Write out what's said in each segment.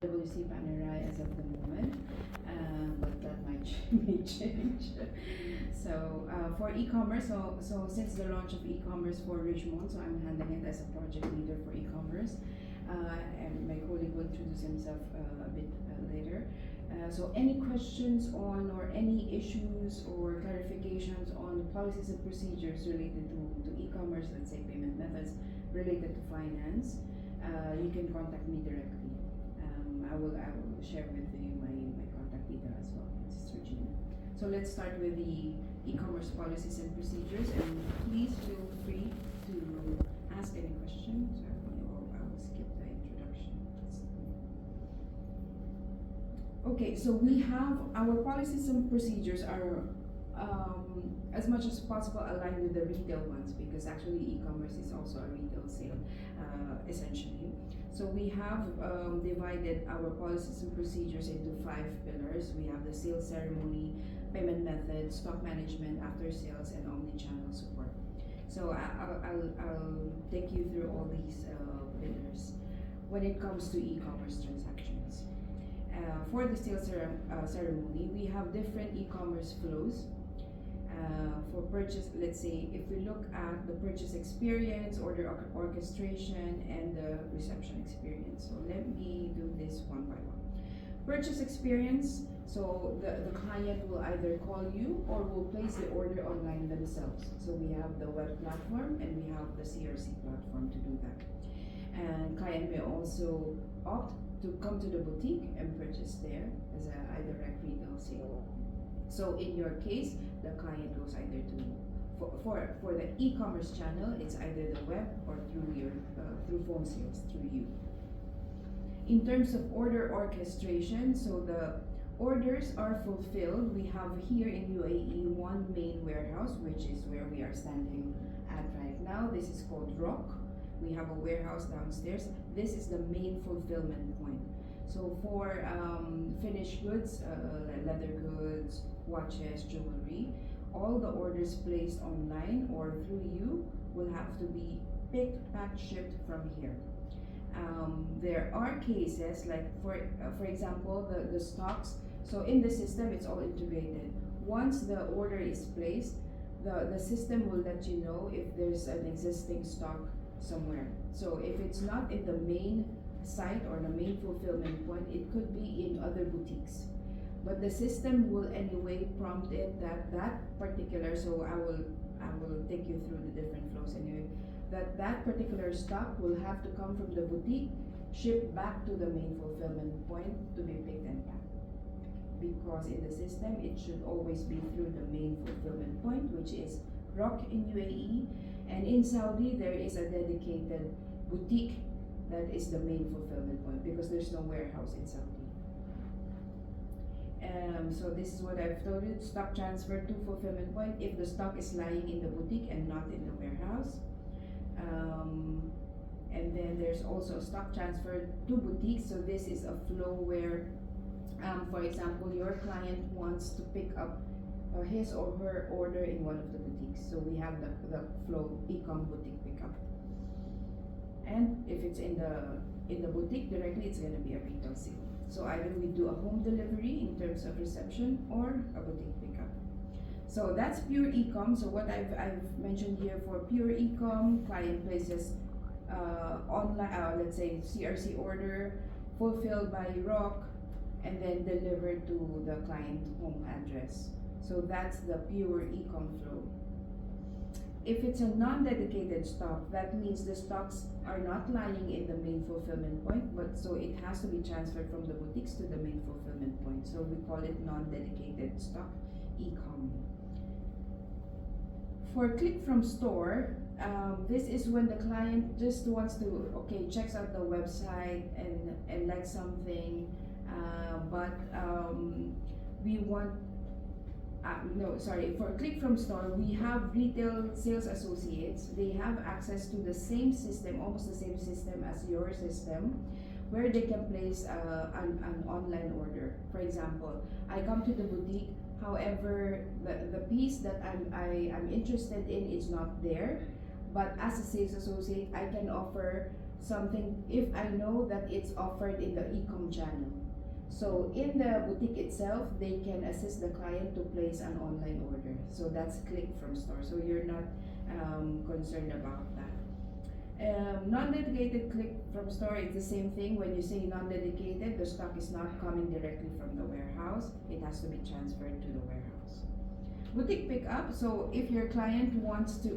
WC Panerai as of the moment, but that may change. So for e-commerce, so since the launch of e-commerce for Richmond, so I'm handling it as a project leader for e-commerce, and my colleague will introduce himself a bit later. So any questions on or any issues or clarifications on policies and procedures related to e-commerce, let's say payment methods related to finance, you can contact me directly. I will share with you my contact detail as well. It's Regina. So let's start with the e-commerce policies and procedures, and please feel free to ask any questions. I will skip the introduction. Okay, so we have our policies and procedures are as much as possible aligned with the retail ones, because actually e-commerce is also a retail sale, essentially. So we have divided our policies and procedures into 5 pillars. We have the sales ceremony, payment method, stock management, after sales, and omni-channel support. So I'll take you through all these pillars when it comes to e-commerce transactions. For the sales ceremony, we have different e-commerce flows. For purchase, let's say if we look at the purchase experience, order orchestration, and the reception experience. So let me do this one by one. Purchase experience, so the client will either call you or will place the order online themselves. So we have the web platform and we have the CRC platform to do that. And client may also opt to come to the boutique and purchase there as a direct retail sale. So in your case, the client goes either to for the e-commerce channel, it's either the web or through your through phone sales through you. In terms of order orchestration, so the orders are fulfilled. We have here in UAE one main warehouse, which is where we are standing at right now. This is called Rock. We have a warehouse downstairs. This is the main fulfillment point. So for finished goods, leather goods, watches, jewelry, all the orders placed online or through you will have to be picked, packed, shipped from here. There are cases like for example the stocks. So in the system, it's all integrated. Once the order is placed, the system will let you know if there's an existing stock somewhere. So if it's not in the main site or the main fulfillment point, it could be in other boutiques. But the system will anyway prompt it that particular, so I will take you through the different flows anyway, that particular stock will have to come from the boutique, shipped back to the main fulfillment point to be picked and packed. Because in the system, it should always be through the main fulfillment point, which is Rock in UAE, and in Saudi there is a dedicated boutique that is the main fulfillment point because there's no warehouse in Saudi. So this is what I've told you: stock transfer to fulfillment point if the stock is lying in the boutique and not in the warehouse. And then there's also stock transfer to boutiques. So this is a flow where, for example, your client wants to pick up his or her order in one of the boutiques. So we have the flow e-com boutique pickup. And if it's in the boutique directly, it's going to be a retail sale. So either we do a home delivery in terms of reception or a boutique pickup. So that's pure e-com. So what I've mentioned here for pure e-com, client places online, let's say CRC order, fulfilled by Rock, and then delivered to the client home address. So that's the pure e-com flow. If it's a non-dedicated stock, that means the stocks are not lying in the main fulfillment point, but so it has to be transferred from the boutiques to the main fulfillment point. So we call it non-dedicated stock e-com. For click from store, this is when the client just wants to, checks out the website and likes something, but we want, for click from store, we have retail sales associates. They have access to the same system, almost the same system as your system, where they can place an online order. For example, I come to the boutique, however, the piece that I'm interested in is not there, but as a sales associate, I can offer something if I know that it's offered in the e-com channel. So in the boutique itself, they can assist the client to place an online order. So that's click from store. So you're not concerned about that. Non-dedicated click from store is the same thing. When you say non-dedicated, the stock is not coming directly from the warehouse. It has to be transferred to the warehouse. Boutique pickup. So if your client wants to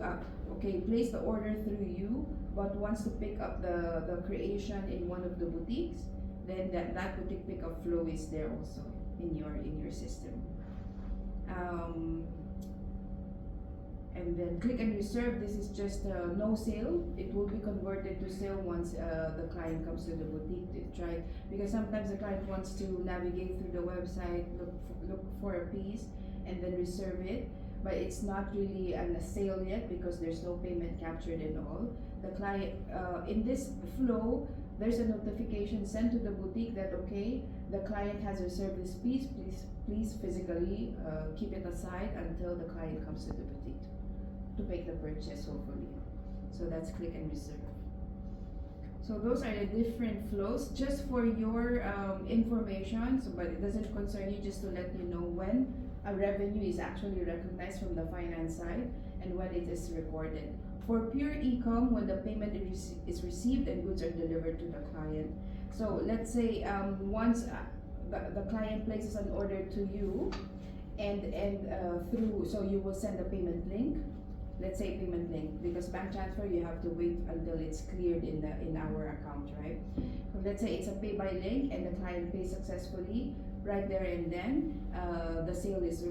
place the order through you, but wants to pick up the creation in one of the boutiques, then that boutique pickup flow is there also in your system. And then click and reserve, this is just no sale. It will be converted to sale once the client comes to the boutique to try, because sometimes the client wants to navigate through the website, look for a piece and then reserve it, but it's not really a sale yet because there's no payment captured and all. The client in this flow, there's a notification sent to the boutique that okay, the client has reserved this piece, please physically keep it aside until the client comes to the boutique to make the purchase, hopefully. So that's click and reserve. So those are the different flows just for your information, so but it doesn't concern you, just to let you know when a revenue is actually recognized from the finance side and when it is recorded. For pure e-com, when the payment is received and goods are delivered to the client. So let's say once the client places an order to you, and through, so you will send a payment link. Let's say payment link, because bank transfer you have to wait until it's cleared in our account, right? So let's say it's a pay by link and the client pays successfully right there and then. The sale is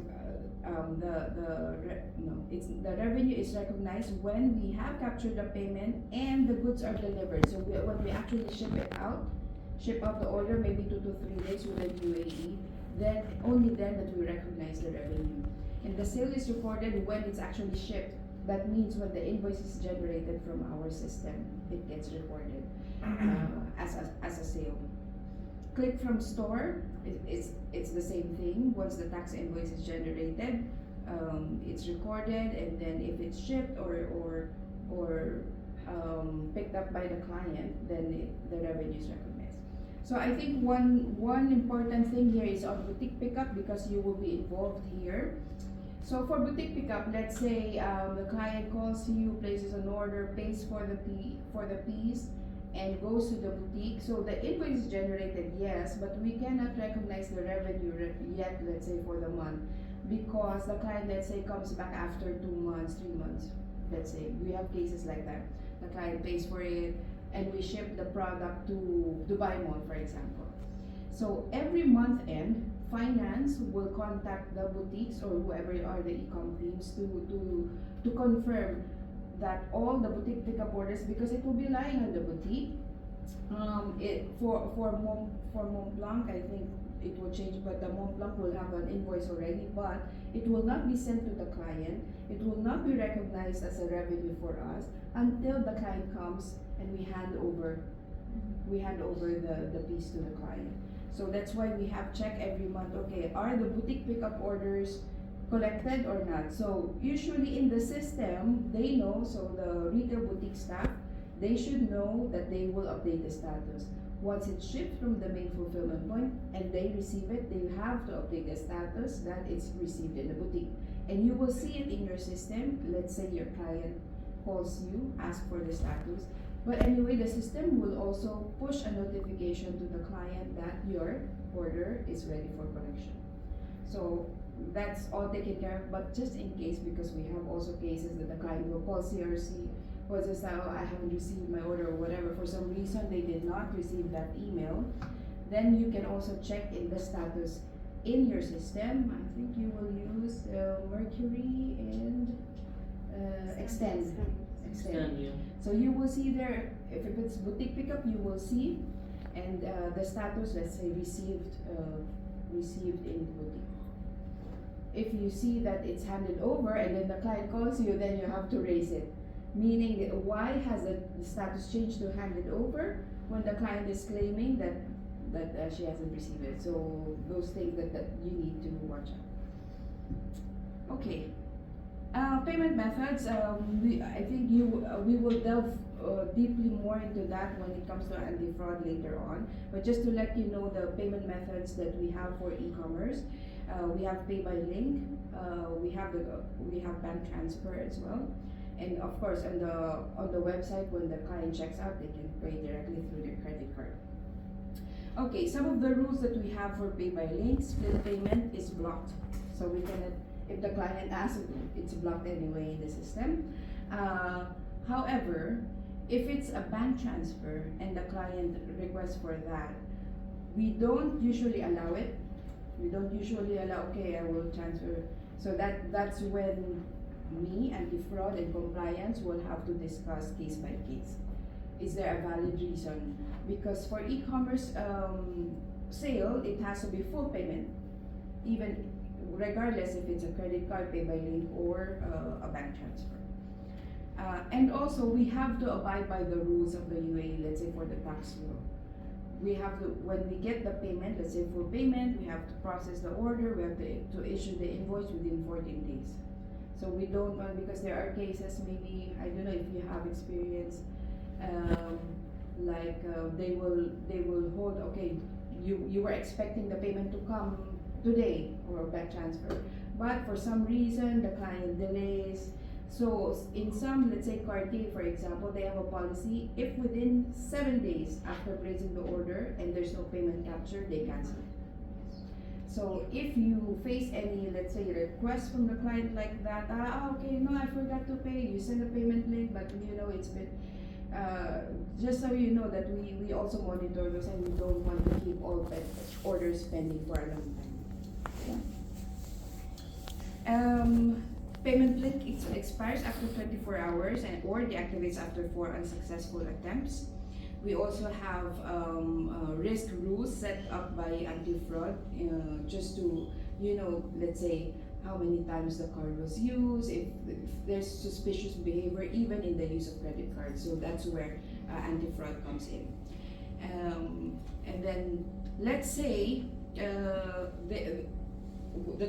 the revenue is recognized when we have captured the payment and the goods are delivered. So when we actually ship out the order, maybe 2 to 3 days within UAE, then only then that we recognize the revenue. And the sale is recorded when it's actually shipped. That means when the invoice is generated from our system, it gets recorded as a sale. Click from store, it's the same thing. Once the tax invoice is generated, it's recorded, and then if it's shipped or picked up by the client, then the revenue is recognized. So I think one important thing here is on boutique pickup, because you will be involved here. So for boutique pickup, let's say the client calls you, places an order, pays for the piece, and goes to the boutique. So the invoice is generated, yes, but we cannot recognize the revenue yet, let's say for the month, because the client, let's say, comes back after 2 months, 3 months. Let's say we have cases like that. The client pays for it, and we ship the product to Dubai Mall, for example. So every month end, finance will contact the boutiques or whoever are the e-com teams to confirm that all the boutique pickup orders, because it will be lying on the boutique. For Mont Blanc, I think it will change, but the Mont Blanc will have an invoice already, but it will not be sent to the client. It will not be recognized as a revenue for us until the client comes and we hand over the piece to the client. So that's why we have check every month, okay, are the boutique pickup orders collected or not? So usually in the system, they know, so the retail boutique staff, they should know that they will update the status. Once it's shipped from the main fulfillment point and they receive it, they have to update the status that it's received in the boutique. And you will see it in your system. Let's say your client calls you, ask for the status. But anyway, the system will also push a notification to the client that your order is ready for collection. So that's all taken care of, but just in case, because we have also cases that the client will call CRC, or just say, oh, I haven't received my order or whatever, for some reason they did not receive that email, then you can also check in the status in your system. I think you will use Mercury and Extend. Yeah. So you will see there, if it's boutique pickup, you will see, and the status, let's say received in boutique. If you see that it's handed over and then the client calls you, then you have to raise it. Meaning, why has the status changed to handed over when the client is claiming that she hasn't received it? So those things that you need to watch out. Okay. Payment methods, I think we will delve deeply more into that when it comes to anti-fraud later on. But just to let you know the payment methods that we have for e-commerce, we have pay by link, we have bank transfer as well, and of course on the website when the client checks out, they can pay directly through their credit card. Okay, some of the rules that we have for pay by link: split payment is blocked, so we cannot. If the client asks, it's blocked anyway in the system. However, if it's a bank transfer and the client requests for that, we don't usually allow it. We don't usually allow, okay, I will transfer. So that's when me, anti-fraud and compliance, will have to discuss case by case. Is there a valid reason? Because for e-commerce sale, it has to be full payment, even regardless if it's a credit card, pay by link, or a bank transfer. And also, we have to abide by the rules of the UAE, let's say for the tax law. We have to, when we get the payment, let's say full payment, we have to process the order, we have to issue the invoice within 14 days. So we don't want, because there are cases, maybe, I don't know if you have experience, they will hold, okay, you were expecting the payment to come today or bank transfer, but for some reason the client delays. So in some, let's say Cartier for example, they have a policy: if within 7 days after placing the order and there's no payment capture, they cancel it. So if you face any, let's say, request from the client like that, okay, no, I forgot to pay, you send a payment link, but it's been just so you know that we also monitor those, and we don't want to keep all orders pending for a long time. Payment link expires after 24 hours or deactivates after 4 unsuccessful attempts. We also have risk rules set up by anti-fraud, just to, let's say how many times the card was used, if there's suspicious behavior even in the use of credit cards. So that's where anti-fraud comes in. And then let's say the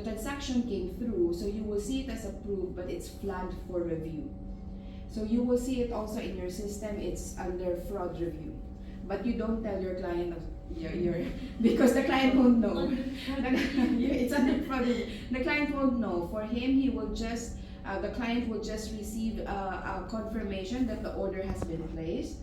transaction came through, so you will see it as approved, but it's flagged for review. So you will see it also in your system, it's under fraud review. But you don't tell your client because the client won't know. It's under fraud review. The client won't know. For him, he will just, the client will just receive a confirmation that the order has been placed.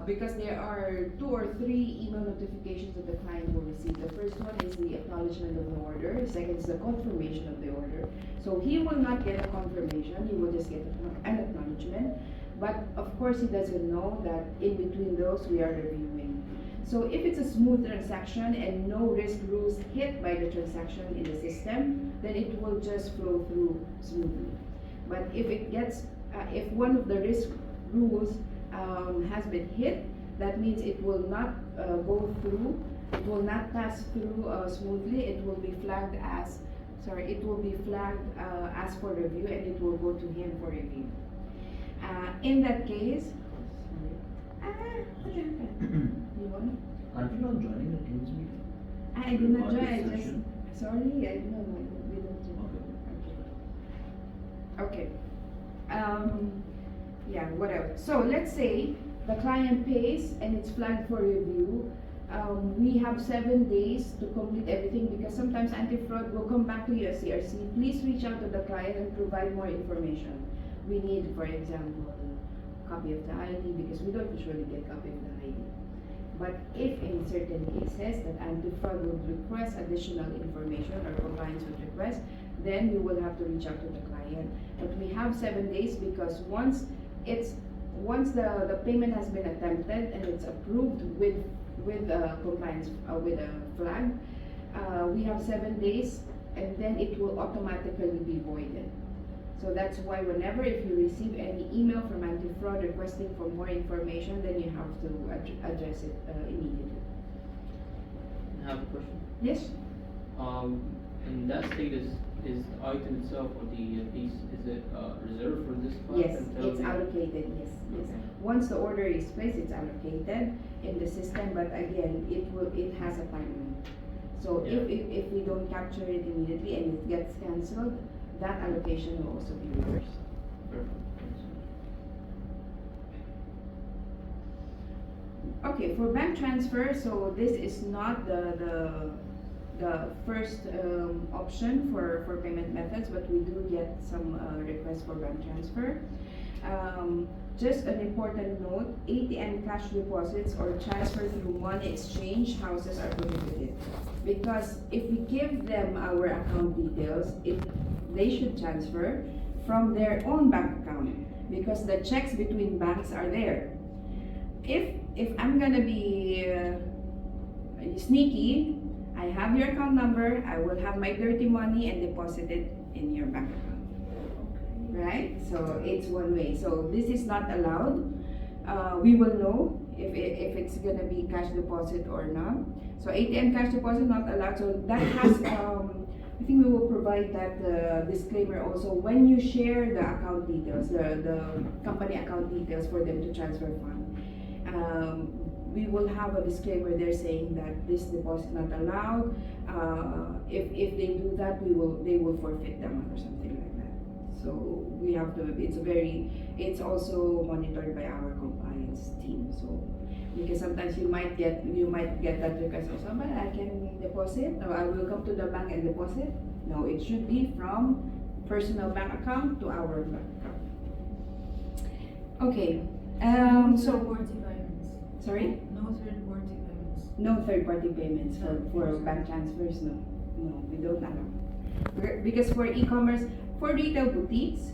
Because there are 2 or 3 email notifications that the client will receive. The first one is the acknowledgement of the order. The second is the confirmation of the order. So he will not get a confirmation, he will just get an acknowledgement. But of course he doesn't know that in between those we are reviewing. So if it's a smooth transaction and no risk rules hit by the transaction in the system, then it will just flow through smoothly. But if it gets, if one of the risk rules has been hit, that means it will not go through, it will not pass through smoothly. It will be flagged as, as for review, and it will go to him for review. In that case, you want? Aren't you not joining the Teams meeting? I did not join, I just, Session? sorry, I did not know, we don't do. Okay. Yeah, whatever. So let's say the client pays and it's flagged for review. We have 7 days to complete everything, because sometimes anti-fraud will come back to you as CRC. Please reach out to the client and provide more information. We need, for example, a copy of the ID, because we don't usually get copy of the ID. But if in certain cases that anti-fraud would request additional information or compliance would request, then we will have to reach out to the client. But we have 7 days, because once the payment has been attempted and it's approved with compliance with a flag, we have 7 days, and then it will automatically be voided. So that's why whenever if you receive any email from anti-fraud requesting for more information, then you have to address it immediately. I have a question. Yes? In that state, is the item itself or the piece, is it reserved for this class? Yes, it's allocated, yes. Okay. Once the order is placed, it's allocated in the system, but again, it has a time limit. So Yeah. if we don't capture it immediately and it gets cancelled, that allocation will also be reversed. Perfect. Thanks. Okay, for bank transfer, so this is not the first option for payment methods, but we do get some requests for bank transfer. Just an important note, ATM cash deposits or transfer through money exchange houses are prohibited. Because if we give them our account details, they should transfer from their own bank account because the checks between banks are there. If I'm gonna be sneaky, I have your account number, I will have my dirty money and deposit it in your bank account. Right? So it's one way. So this is not allowed. We will know if it's gonna be cash deposit or not. So ATM cash deposit not allowed. So that has I think we will provide that disclaimer also when you share the account details, the company account details for them to transfer fund. We will have a disclaimer there saying that this deposit not allowed. If they do that, they will forfeit them or something like that. So we have to. It's also monitored by our compliance team. So because sometimes you might get that request also, but I can deposit or I will come to the bank and deposit. No, it should be from personal bank account to our bank account. Okay. So Third-party payments. sorry. No third-party payments. No third-party payments for bank transfers. No, we don't allow. Because for e-commerce, for retail boutiques,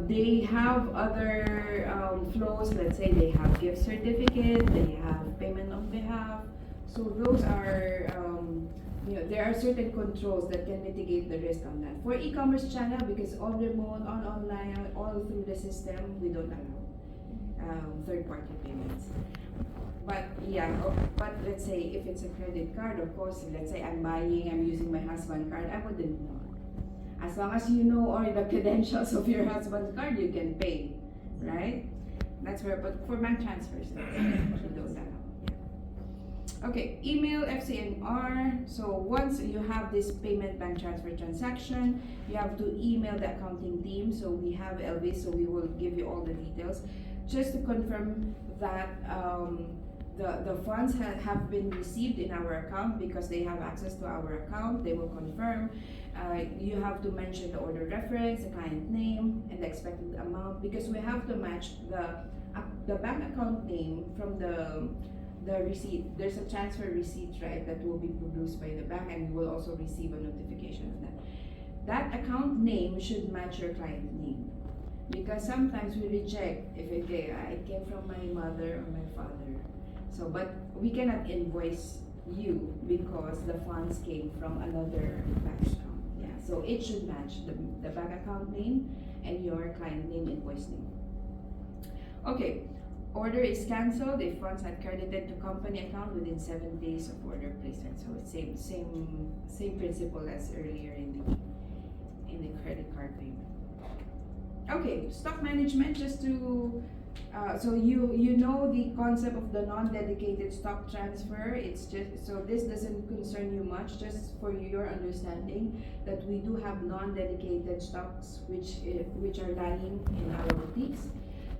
they have other flows. Let's say they have gift certificate, they have payment on behalf. So those are, there are certain controls that can mitigate the risk on that. For e-commerce channel, because all remote, all online, all through the system, we don't allow third-party payments. But but let's say if it's a credit card, of course, let's say I'm using my husband's card, I wouldn't know. As long as you know all the credentials of your husband's card, you can pay, right? That's where, but for bank transfers, we don't allow. Yeah. Okay, email FCNR. So once you have this payment bank transfer transaction, you have to email the accounting team. So we have Elvis, so we will give you all the details. Just to confirm that the funds have been received in our account because they have access to our account, they will confirm. You have to mention the order reference, the client name, and the expected amount because we have to match the bank account name from the receipt. There's a transfer receipt, right, that will be produced by the bank, and you will also receive a notification of that. That account name should match your client name. Because sometimes we reject if it came from my mother or my father. So, but we cannot invoice you because the funds came from another bank account. Yeah, so it should match the bank account name and your client name, invoice name. Okay, order is cancelled if funds are credited to company account within 7 days of order placement. So it's same principle as earlier in the credit card payment. Okay, stock management, just to so you know the concept of the non-dedicated stock transfer. It's just so this doesn't concern you much, just for your understanding that we do have non-dedicated stocks which are lying in our boutiques.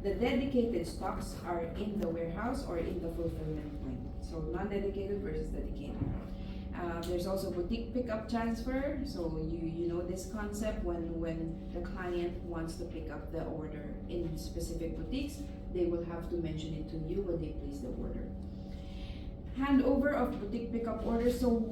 The dedicated stocks are in the warehouse or in the fulfillment point. So non-dedicated versus dedicated. There's also boutique pickup transfer. So you know this concept when the client wants to pick up the order in specific boutiques, they will have to mention it to you when they place the order. Handover of boutique pickup orders. So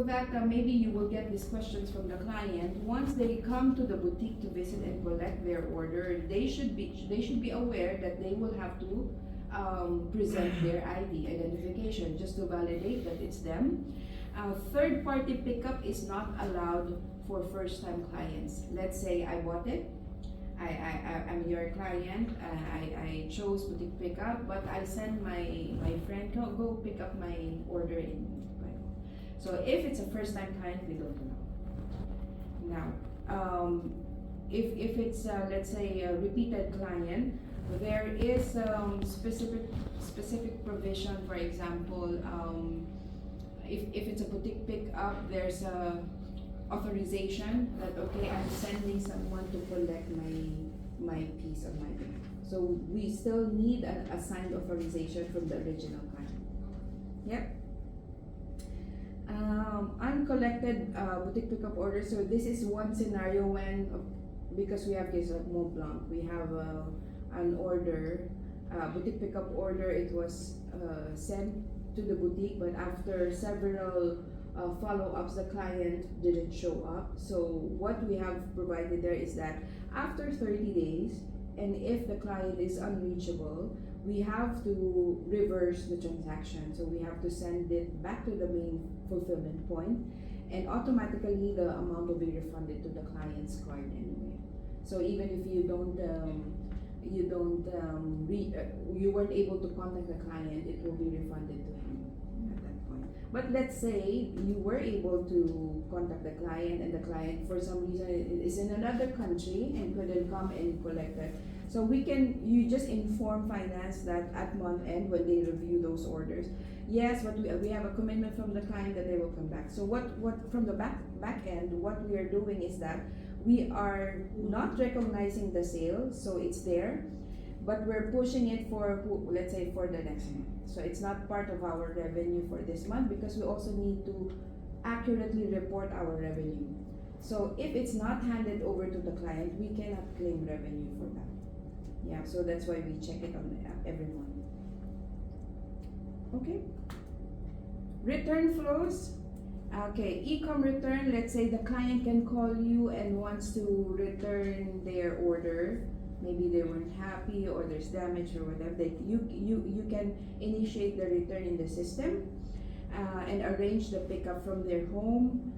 that maybe you will get these questions from the client. Once they come to the boutique to visit and collect their order, they should be aware that they will have to present their ID identification just to validate that it's them. Third-party pickup is not allowed for first-time clients. Let's say I bought it, I'm your client, I chose boutique pickup, but I send my friend, go pick up my order in. So if it's a first-time client, we don't allow. Now, if it's let's say a repeated client, there is specific provision. For example, if it's a boutique pickup, there's a authorization that okay, I'm sending someone to collect my piece on my behalf. So we still need a signed authorization from the original client. Yep. Uncollected boutique pickup order. So this is one scenario when, because we have case of Mont Blanc, we have an order, boutique pickup order. It was sent to the boutique, but after several follow-ups, the client didn't show up. So what we have provided there is that after 30 days, and if the client is unreachable, we have to reverse the transaction. So we have to send it back to the main fulfillment point, and automatically the amount will be refunded to the client's card anyway. So even if you you weren't able to contact the client, it will be refunded to him at that point. But let's say you were able to contact the client, and the client for some reason is in another country and couldn't come and collect it. So you just inform finance that at month end when they review those orders, yes, but we have a commitment from the client that they will come back. So what from the back end, what we are doing is that we are not recognizing the sale, so it's there, but we're pushing it for, let's say, for the next month. So it's not part of our revenue for this month because we also need to accurately report our revenue. So if it's not handed over to the client, we cannot claim revenue for that. Yeah, so that's why we check it on every month. Okay. Return flows. Okay, e-com return. Let's say the client can call you and wants to return their order. Maybe they weren't happy or there's damage or whatever. You can initiate the return in the system and arrange the pickup from their home.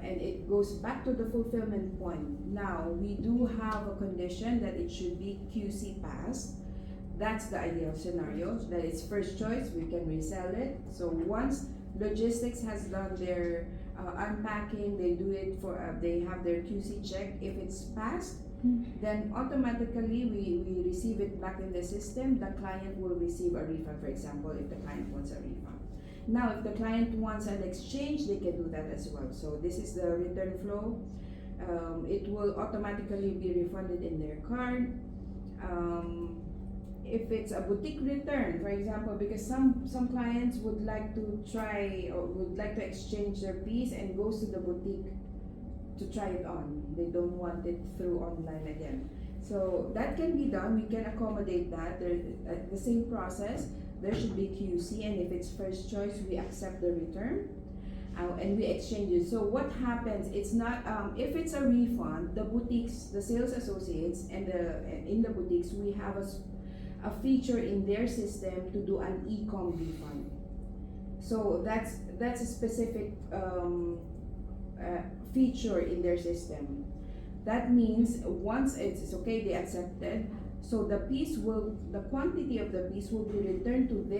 And it goes back to the fulfillment point. Now, we do have a condition that it should be QC passed. That's the ideal scenario, that it's first choice, we can resell it. So once logistics has done their unpacking, they have their QC check. If it's passed, then automatically we receive it back in the system. The client will receive a refund, for example, if the client wants a refund. Now, if the client wants an exchange, they can do that as well. So this is the return flow. It will automatically be refunded in their card. If it's a boutique return, for example, because some clients would like to try or would like to exchange their piece and goes to the boutique to try it on. They don't want it through online again. So that can be done. We can accommodate that. The same process. There should be QC, and if it's first choice, we accept the return and we exchange it. So what happens? It's not if it's a refund. The boutiques, the sales associates, and in the boutiques, we have a feature in their system to do an e-com refund. So that's a specific feature in their system. That means once it's okay, they accepted. So the quantity of the piece will be returned to their